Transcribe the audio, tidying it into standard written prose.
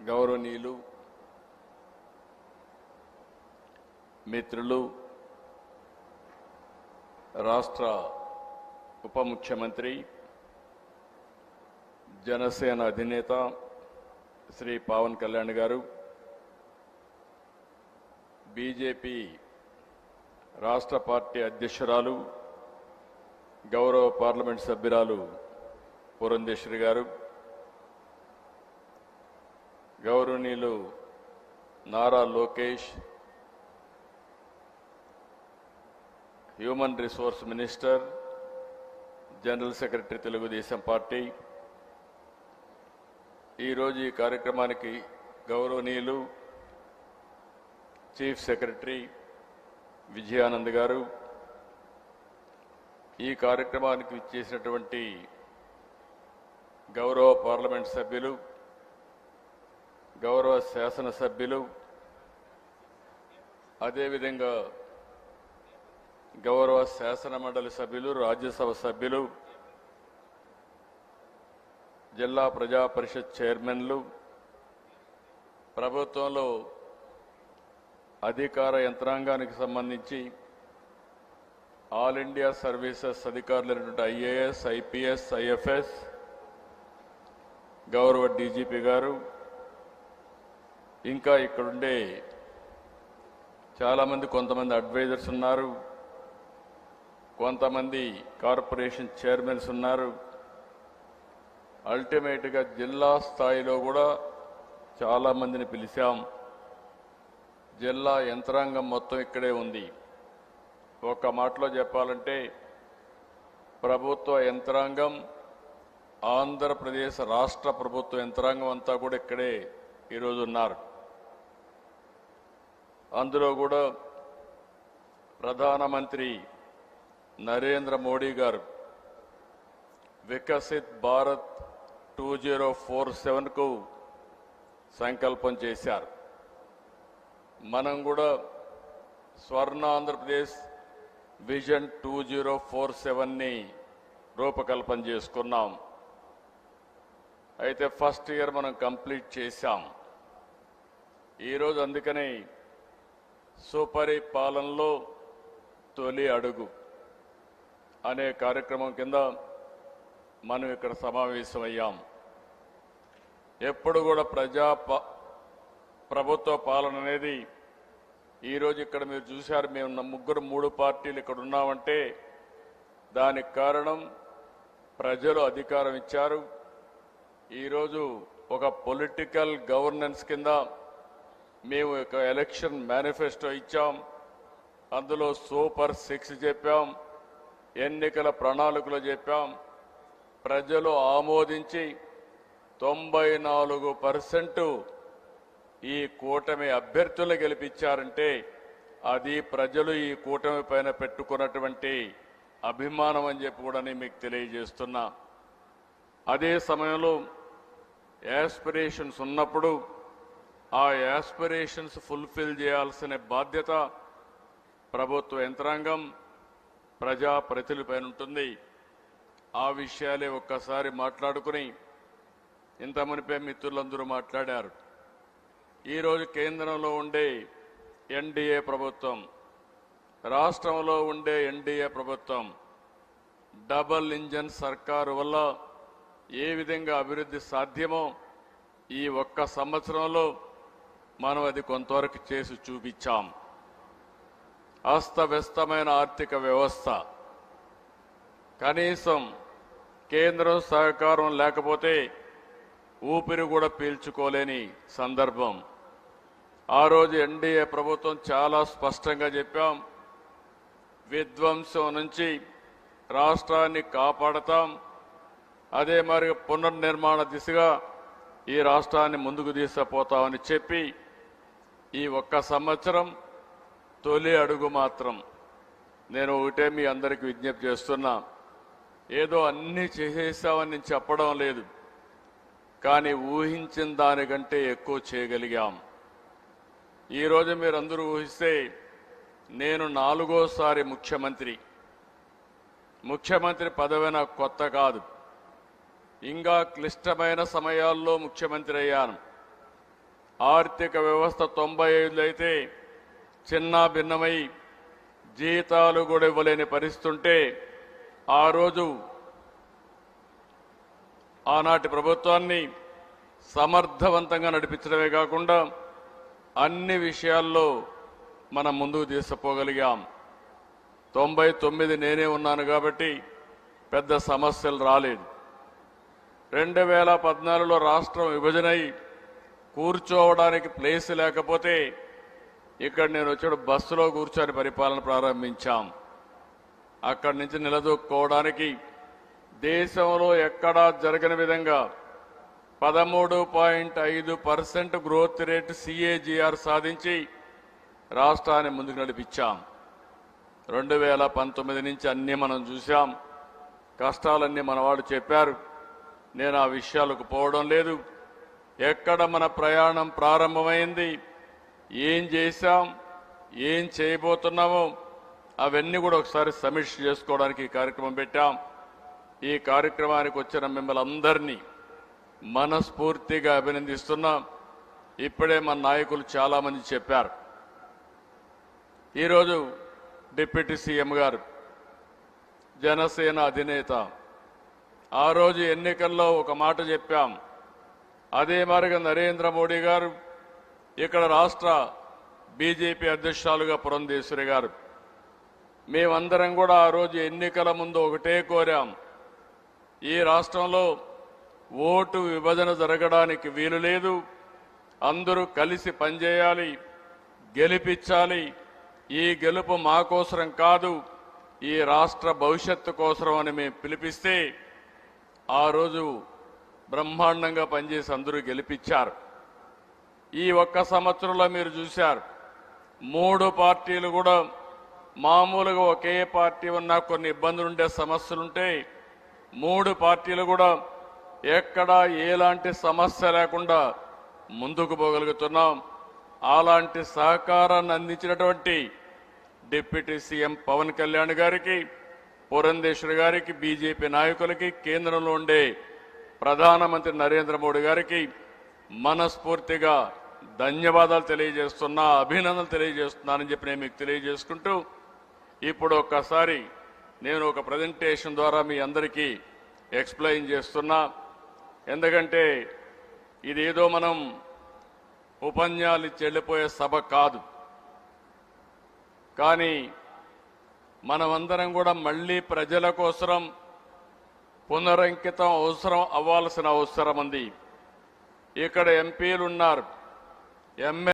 గౌరవనీయులు మిత్రులు రాష్ట్ర ఉప ముఖ్యమంత్రి జనసేన అధినేత శ్రీ పవన్ కళ్యాణ్ గారు, బీజేపీ రాష్ట్ర పార్టీ అధ్యక్షురాలు గౌరవ పార్లమెంట్ సభ్యురాలు పురంధేశ్వరి గారు, గౌరవనీయులు Nara Lokesh, human resource minister, general secretary Telugu Desam party, ఈరోజు ఈ కార్యక్రమానికి గౌరవనీయులు చీఫ్ సెక్రటరీ విజయానంద్ గారు, ఈ కార్యక్రమానికి విచ్చేసినటువంటి గౌరవ పార్లమెంట్ సభ్యులు, గౌరవ శాసనసభ్యులు, అదేవిధంగా గౌరవ శాసన మండలి సభ్యులు, రాజ్యసభ సభ్యులు, జిల్లా ప్రజా పరిషత్ చైర్మన్లు, ప్రభుత్వంలో అధికార యంత్రాంగానికి సంబంధించి ఆల్ ఇండియా సర్వీసెస్ అధికారులైనటువంటి ఐఏఎస్, ఐపీఎస్, ఐఎఫ్ఎస్, గౌరవ డీజీపీ గారు, ఇంకా ఇక్కడుండే చాలామంది, కొంతమంది అడ్వైజర్స్ ఉన్నారు, కొంతమంది కార్పొరేషన్ చైర్మన్స్ ఉన్నారు. అల్టిమేట్గా జిల్లా స్థాయిలో కూడా చాలామందిని పిలిచాం. జిల్లా యంత్రాంగం మొత్తం ఇక్కడే ఉంది. ఒక మాటలో చెప్పాలంటే ప్రభుత్వ యంత్రాంగం, ఆంధ్రప్రదేశ్ రాష్ట్ర ప్రభుత్వ యంత్రాంగం అంతా కూడా ఇక్కడే ఈరోజు ఉన్నారు. అందులో కూడా ప్రధానమంత్రి నరేంద్ర మోడీ గారు వికసిత్ భారత్ 2047కు సంకల్పం చేశారు. మనం కూడా స్వర్ణ ఆంధ్రప్రదేశ్ విజన్ 2047ని రూపకల్పన చేసుకున్నాం. అయితే ఫస్ట్ ఇయర్ మనం కంప్లీట్ చేశాం. ఈరోజు అందుకని సుపరిపాలనలో తొలి అడుగు అనే కార్యక్రమం కింద మనం ఇక్కడ సమావేశమయ్యాం. ఎప్పుడు కూడా ప్రభుత్వ పాలన అనేది, ఈరోజు ఇక్కడ మీరు చూశారు, మేము ముగ్గురు 3 పార్టీలు ఇక్కడ ఉన్నామంటే దానికి కారణం ప్రజలు అధికారం ఇచ్చారు. ఈరోజు ఒక పొలిటికల్ గవర్నెన్స్ కింద మేము ఒక ఎలక్షన్ మేనిఫెస్టో ఇచ్చాం. అందులో సూపర్ 6 చెప్పాం, ఎన్నికల ప్రణాళికలు చెప్పాం. ప్రజలు ఆమోదించి 94% ఈ కూటమి అభ్యర్థులు గెలిపించారంటే అది ప్రజలు ఈ కూటమి పైన పెట్టుకున్నటువంటి అభిమానం అని చెప్పి కూడా నేను మీకు తెలియజేస్తున్నా. అదే సమయంలో యాస్పిరేషన్స్ ఉన్నప్పుడు ఆ యాస్పిరేషన్స్ ఫుల్ఫిల్ చేయాల్సిన బాధ్యత ప్రభుత్వ యంత్రాంగం, ప్రజాప్రతినిధులపైన ఉంటుంది. ఆ విషయాలే ఒక్కసారి మాట్లాడుకుని, ఇంత మునిపే మిత్రులందరూ మాట్లాడారు. ఈరోజు కేంద్రంలో ఉండే ఎన్డీఏ ప్రభుత్వం, రాష్ట్రంలో ఉండే ఎన్డీఏ ప్రభుత్వం డబుల్ ఇంజన్ సర్కారు వల్ల ఏ విధంగా అభివృద్ధి సాధ్యమో ఈ ఒక్క సంవత్సరంలో మనం అది కొంతవరకు చేసి చూపించాం. అస్తవ్యస్తమైన ఆర్థిక వ్యవస్థ, కనీసం కేంద్రం సహకారం లేకపోతే ఊపిరి కూడా పీల్చుకోలేని సందర్భం. ఆ రోజు ఎన్డీఏ ప్రభుత్వం చాలా స్పష్టంగా చెప్పాం, విధ్వంసం నుంచి రాష్ట్రాన్ని కాపాడతాం, అదే మరి పునర్నిర్మాణ దిశగా ఈ రాష్ట్రాన్ని ముందుకు తీసుకుపోతామని చెప్పి ఈ ఒక్క సంవత్సరం తొలి అడుగు మాత్రం నేను ఒకటే మీ అందరికీ విజ్ఞప్తి చేస్తున్నా. ఏదో అన్నీ చేసేసామని నేను చెప్పడం లేదు, కానీ ఊహించిన దానికంటే ఎక్కువ చేయగలిగాం. ఈరోజు మీరందరూ ఊహిస్తే నేను 4వ ముఖ్యమంత్రి పదవి నాకు కొత్త కాదు. ఇంకా క్లిష్టమైన సమయాల్లో ముఖ్యమంత్రి అయ్యాను. ఆర్థిక వ్యవస్థ 95లో అయితే చిన్న భిన్నమై జీతాలు కూడా ఇవ్వలేని పరిస్థితి ఉంటే ఆ రోజు ఆనాటి ప్రభుత్వాన్ని సమర్థవంతంగా నడిపించడమే కాకుండా అన్ని విషయాల్లో మనం ముందుకు తీసుకుపోగలిగాం. 99 నేనే ఉన్నాను కాబట్టి పెద్ద సమస్యలు రాలేదు. 2014లో రాష్ట్రం విభజనై కూర్చోవడానికి ప్లేస్ లేకపోతే ఇక్కడ నేను వచ్చాడు బస్సులో కూర్చొని పరిపాలన ప్రారంభించాం. అక్కడి నుంచి నిలదొక్కుకోవడానికి దేశంలో ఎక్కడా జరగని విధంగా 13.5% గ్రోత్ రేట్ CAGR సాధించి రాష్ట్రాన్ని ముందుకు నడిపించాం. 2019 నుంచి అన్నీ మనం చూశాం. కష్టాలన్నీ మనవాడు చెప్పారు. నేను ఆ విషయాలకు పోవడం లేదు. ఎక్కడ మన ప్రయాణం ప్రారంభమైంది, ఏం చేశాం, ఏం చేయబోతున్నామో అవన్నీ కూడా ఒకసారి సమీక్ష చేసుకోవడానికి ఈ కార్యక్రమం పెట్టాం. ఈ కార్యక్రమానికి వచ్చిన మిమ్మల్ని అందరినీ మనస్ఫూర్తిగా అభినందిస్తున్నాం. ఇప్పుడే మన నాయకులు చాలామంది చెప్పారు. ఈరోజు డిప్యూటీ సీఎం గారు జనసేన అధినేత ఆ రోజు ఎన్నికల్లో ఒక మాట చెప్పాం. అదే మరిగా నరేంద్ర మోడీ గారు ఇక్కడ రాష్ట్ర బీజేపీ అధ్యక్షురాలుగా పురంధేశ్వరి గారు మేమందరం కూడా ఆ రోజు ఎన్నికల ముందు ఒకటే కోరాం. ఈ రాష్ట్రంలో ఓటు విభజన జరగడానికి వీలు లేదు. అందరూ కలిసి పనిచేయాలి, గెలిపించాలి. ఈ గెలుపు మా కోసరం కాదు, ఈ రాష్ట్ర భవిష్యత్తు కోసరం అని మేము పిలిపిస్తే ఆ రోజు బ్రహ్మాండంగా పనిచేసి అందరూ గెలిపించారు. ఈ ఒక్క సంవత్సరంలో మీరు చూశారు 3 పార్టీలు కూడా మామూలుగా ఒకే పార్టీ ఉన్నా కొన్ని ఇబ్బందులుండే సమస్యలుంటే 3 పార్టీలు కూడా ఎక్కడా ఎలాంటి సమస్య లేకుండా ముందుకు పోగలుగుతున్నాం. అలాంటి సహకారాన్ని అందించినటువంటి డిప్యూటీ సీఎం పవన్ కళ్యాణ్ గారికి, పురంధేశ్వరి గారికి, బీజేపీ నాయకులకి, కేంద్రంలో ఉండే ప్రధానమంత్రి నరేంద్ర మోడీ గారికి మనస్ఫూర్తిగా ధన్యవాదాలు తెలియజేస్తున్నా, అభినందనలు తెలియజేస్తున్నానని చెప్పి నేను మీకు తెలియజేసుకుంటూ ఇప్పుడు ఒక్కసారి నేను ఒక ప్రజెంటేషన్ ద్వారా మీ అందరికీ ఎక్స్ప్లెయిన్ చేస్తున్నా. ఎందుకంటే ఇదేదో మనం ఉపన్యాసాలు చెల్లిపోయే సభ కాదు. కానీ మనమందరం కూడా మళ్ళీ ప్రజల కోసం పునరంకితం అవ్వాల్సిన అవసరం ఉంది. ఇక్కడ ఎంపీలు ఉన్నారు,